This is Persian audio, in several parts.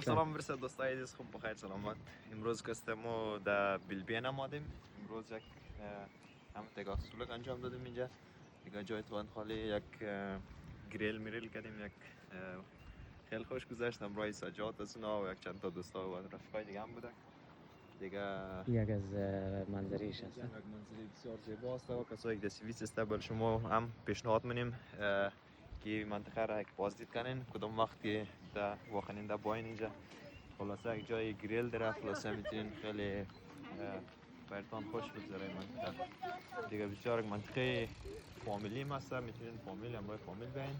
سلام برسه دوستای عزیز، خوب بخیر سلامت. امروز کستمو در بیلبین آمدیم. امروز یک هم تگاه سولک انجام دادیم اینجا دیگه. جای توان خالی یک گریل میریل کردیم. یک خیلی خوش گذشتم. برای سجاد اسنا و یک چند تا دوستا و رفقای دیگه هم بودن دیگه. یک از منظریش هست. یک منظره بسیار زیباست و کسایی که سوئیس است بر شما هم پیشنهاد می‌کنیم که منطقه را یک بازدید کنین. کدام وقت که در واقعا در باین اینجا خلاصه یک جای گریل داره، خلاصه میتونین خیلی برتان خوش بگذره منطقه دیگه. بسیار یک منطقه فامیلی هست، میتونین فامیل همراه فامیل بیاین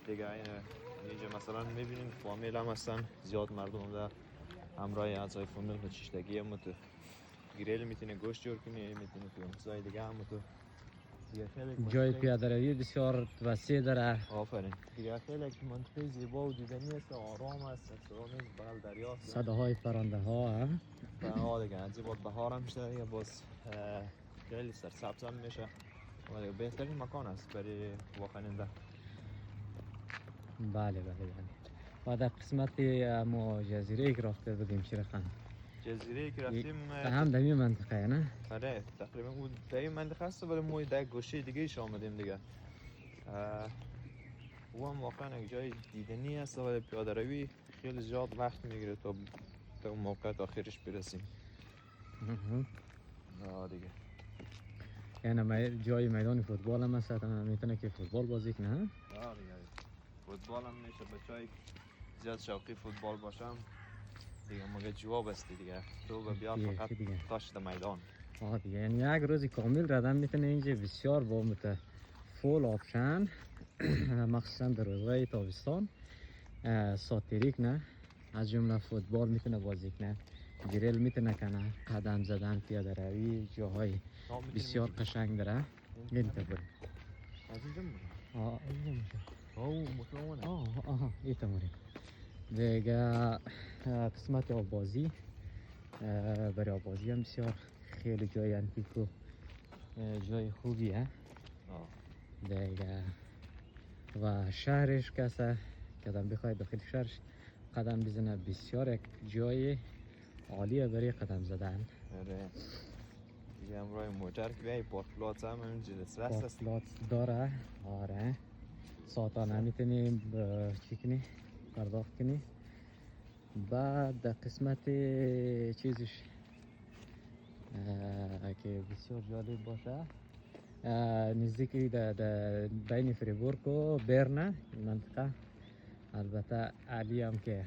دیگه. اینجا مثلا میبینین فامیل هم هستن زیاد، مردم در همراه اعضای فامیل و چشتگی هم تو گریل میتونه گوشت جور کنی، میتونه تو چیزای دیگه هم تو دیگه. خیلی جای پیاده روی بسیار وسیع داره. آفرین دیگه. خیلی منطقه زیبا و دیدنی است، آرام است، صدا نیست، بغل دریا، صداهای پرنده ها دیگه. از این بعد بهار هم میشه دیگه، باز خیلی سرسبز هم میشه و دیگه بهترین مکان است برای واقعا. بله. و در قسمت ما جزیره که رفته بودیم چرخان، جزیره که رفتیم هم در این منطقه نه؟ آره تقریبا اون در این منطقه است، ولی ما در گوشه دیگه ایش آمدیم دیگه. او هم واقعا یک جای دیدنی است و پیاده روی خیلی زیاد وقت میگیره تا اون موقع تا آخرش برسیم دیگه. یعنی جای میدان فوتبال هم هست، میتونه که فوتبال بازی کنه. دیگه فوتبال هم میشه، بچه‌ای زیاد شوقی فوتبال باشم دیگه مگه جواب است دیگه. تو بیا فقط تاش میدان دیگه. یعنی یک روزی کامل ردم میتونه اینجا بسیار با فول آپشن مخصوصا در روزهای تابستان ساتریک نه، از جمله فوتبال میتونه بازی کنه، گریل میتونه کنه، قدم زدن، پیاده روی، جاهای بسیار قشنگ داره. این تبر از اینجا میشه اینجا میشه مطمئنه این تمرین دیگه. قسمت آبازی، برای آبازی هم بسیار خیلی جای انتیک و جای خوبیه دیگه. و شهرش کسا کدام بخوای داخل شهرش قدم بزنه، بسیار یک جای عالیه برای قدم زدن. آره دیگه. امروز موتر که بیایی پارک پلاتس هم اینجا دسترس است. پارک پلاتس داره. آره ساعتانه میتونی چی کنی پرداخت کنی. بعد در قسمت چیزش که بسیار جالب باشه، نزدیکی در بین فریبورگ و برنه منطقه، البته علی هم که